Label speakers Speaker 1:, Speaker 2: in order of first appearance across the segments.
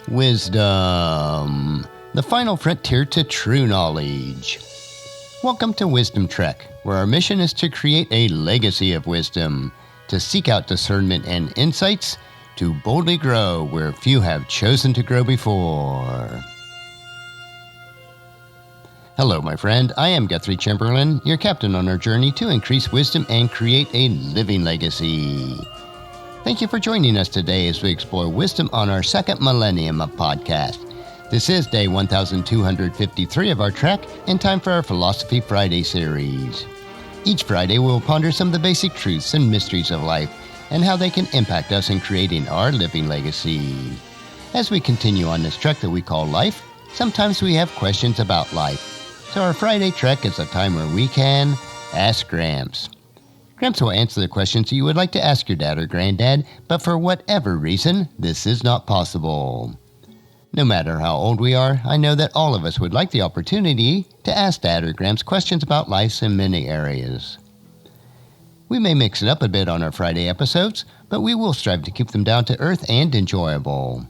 Speaker 1: Wisdom, the final frontier to true knowledge. Welcome to Wisdom Trek, where our mission is to create a legacy of wisdom, to seek out discernment and insights, to boldly grow where few have chosen to grow before. Hello, my friend. I am Guthrie Chamberlain, your captain on our journey to increase wisdom and create a living legacy. Thank you for joining us today as we explore wisdom on our second millennium of podcast. This is day 1253 of our trek and time for our Philosophy Friday series. Each Friday we'll ponder some of the basic truths and mysteries of life and how they can impact us in creating our living legacy. As we continue on this trek that we call life, sometimes we have questions about life. So our Friday trek is a time where we can ask Gramps. Gramps will answer the questions you would like to ask your dad or granddad, but for whatever reason, this is not possible. No matter how old we are, I know that all of us would like the opportunity to ask Dad or Gramps questions about life in many areas. We may mix it up a bit on our Friday episodes, but we will strive to keep them down to earth and enjoyable.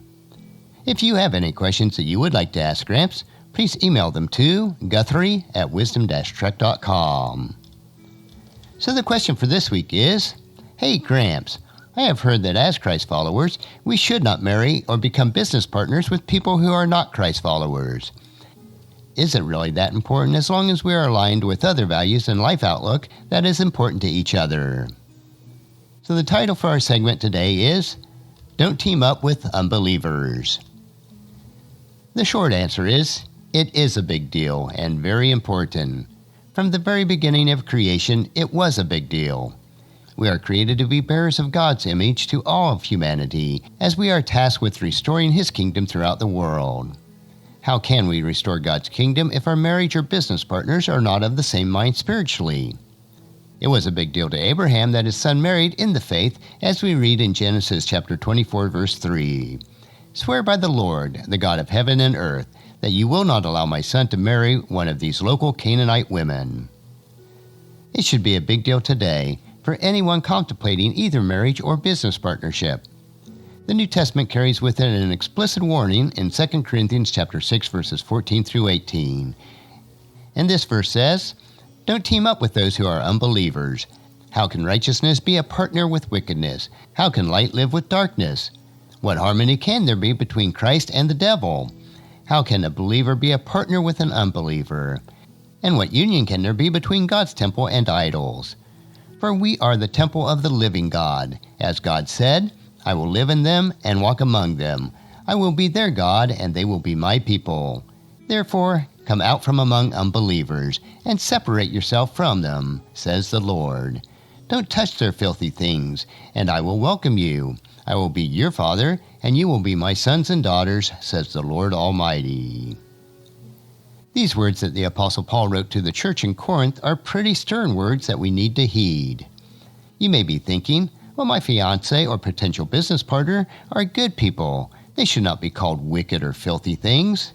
Speaker 1: If you have any questions that you would like to ask Gramps, please email them to guthrie@wisdom-trek.com. So the question for this week is, Hey Gramps, I have heard that as Christ followers, we should not marry or become business partners with people who are not Christ followers. Is it really that important as long as we are aligned with other values and life outlook that is important to each other? So the title for our segment today is, Don't Team Up with Unbelievers. The short answer is, it is a big deal and very important. From the very beginning of creation, it was a big deal. We are created to be bearers of God's image to all of humanity, as we are tasked with restoring His kingdom throughout the world. How can we restore God's kingdom if our marriage or business partners are not of the same mind spiritually? It was a big deal to Abraham that his son married in the faith, as we read in Genesis chapter 24, verse 3. Swear by the Lord, the God of heaven and earth, that you will not allow my son to marry one of these local Canaanite women. It should be a big deal today for anyone contemplating either marriage or business partnership. The New Testament carries with it an explicit warning in 2 Corinthians chapter 6, verses 14 through 18. And this verse says, Don't team up with those who are unbelievers. How can righteousness be a partner with wickedness? How can light live with darkness? What harmony can there be between Christ and the devil? How can a believer be a partner with an unbeliever? And what union can there be between God's temple and idols? For we are the temple of the living God. As God said, I will live in them and walk among them. I will be their God, and they will be my people. Therefore, come out from among unbelievers, and separate yourself from them, says the Lord. Don't touch their filthy things, and I will welcome you. I will be your father, and you will be my sons and daughters, says the Lord Almighty. These words that the Apostle Paul wrote to the church in Corinth are pretty stern words that we need to heed. You may be thinking, well, my fiancé or potential business partner are good people. They should not be called wicked or filthy things.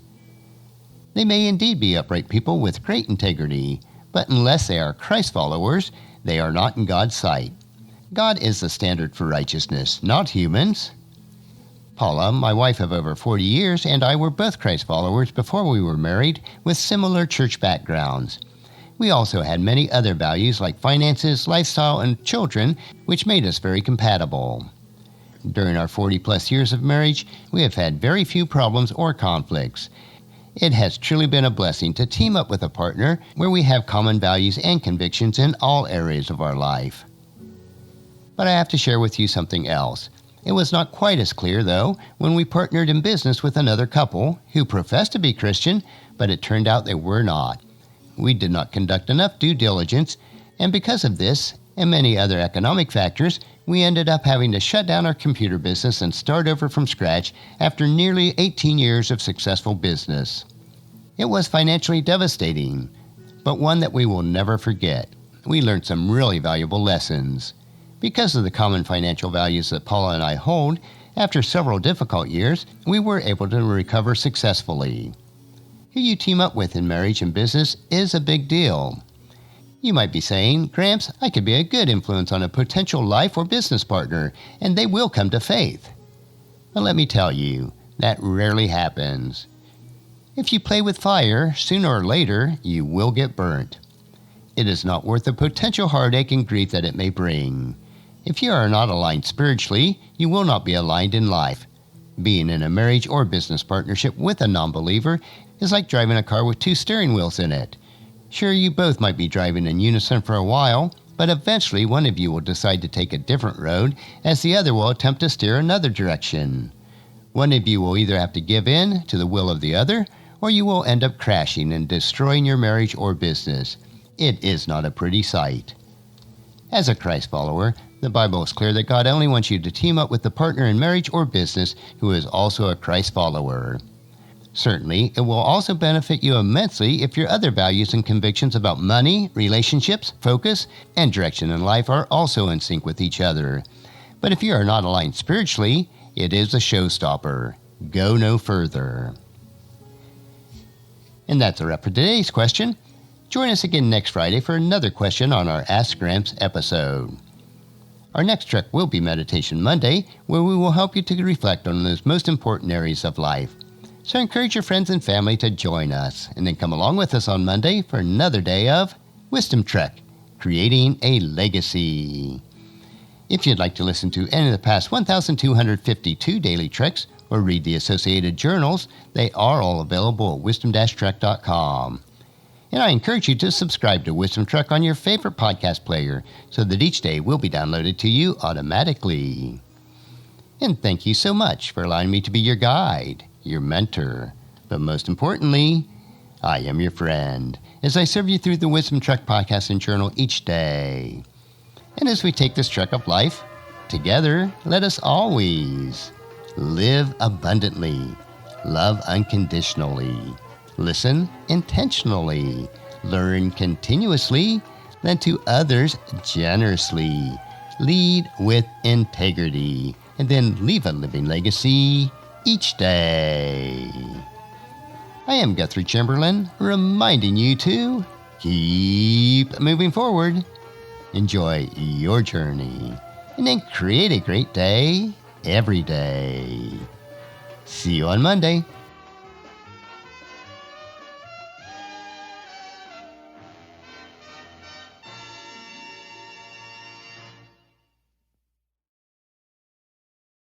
Speaker 1: They may indeed be upright people with great integrity, but unless they are Christ followers, they are not in God's sight. God is the standard for righteousness, not humans. Paula, my wife of over 40 years, and I were both Christ followers before we were married with similar church backgrounds. We also had many other values like finances, lifestyle, and children, which made us very compatible. During our 40-plus years of marriage, we have had very few problems or conflicts. It has truly been a blessing to team up with a partner where we have common values and convictions in all areas of our life. But I have to share with you something else. It was not quite as clear, though, when we partnered in business with another couple who professed to be Christian, but it turned out they were not. We did not conduct enough due diligence, and because of this and many other economic factors, we ended up having to shut down our computer business and start over from scratch after nearly 18 years of successful business. It was financially devastating, but one that we will never forget. We learned some really valuable lessons. Because of the common financial values that Paula and I hold, after several difficult years, we were able to recover successfully. Who you team up with in marriage and business is a big deal. You might be saying, Gramps, I could be a good influence on a potential life or business partner, and they will come to faith. But let me tell you, That rarely happens. If you play with fire, sooner or later, you will get burnt. It is not worth the potential heartache and grief that it may bring. If you are not aligned spiritually, you will not be aligned in life. Being in a marriage or business partnership with a non-believer is like driving a car with two steering wheels in it. Sure, you both might be driving in unison for a while, but eventually one of you will decide to take a different road as the other will attempt to steer another direction. One of you will either have to give in to the will of the other, or you will end up crashing and destroying your marriage or business. It is not a pretty sight. As a Christ follower, the Bible is clear that God only wants you to team up with the partner in marriage or business who is also a Christ follower. Certainly, it will also benefit you immensely if your other values and convictions about money, relationships, focus, and direction in life are also in sync with each other. But if you are not aligned spiritually, it is a showstopper. Go no further. And that's a wrap for today's question. Join us again next Friday for another question on our Ask Gramps episode. Our next trek will be Meditation Monday, where we will help you to reflect on those most important areas of life. So encourage your friends and family to join us, and then come along with us on Monday for another day of Wisdom Trek, Creating a Legacy. If you'd like to listen to any of the past 1,252 daily treks or read the associated journals, they are all available at wisdom-trek.com. And I encourage you to subscribe to Wisdom Trek on your favorite podcast player so that each day will be downloaded to you automatically. And thank you so much for allowing me to be your guide, your mentor, but most importantly, I am your friend as I serve you through the Wisdom Trek podcast and journal each day. And as we take this trek of life, together, let us always live abundantly, love unconditionally, listen intentionally, learn continuously, lend to others generously, lead with integrity, and then leave a living legacy each day. I am Guthrie Chamberlain, reminding you to keep moving forward, enjoy your journey, and then create a great day every day. See you on Monday.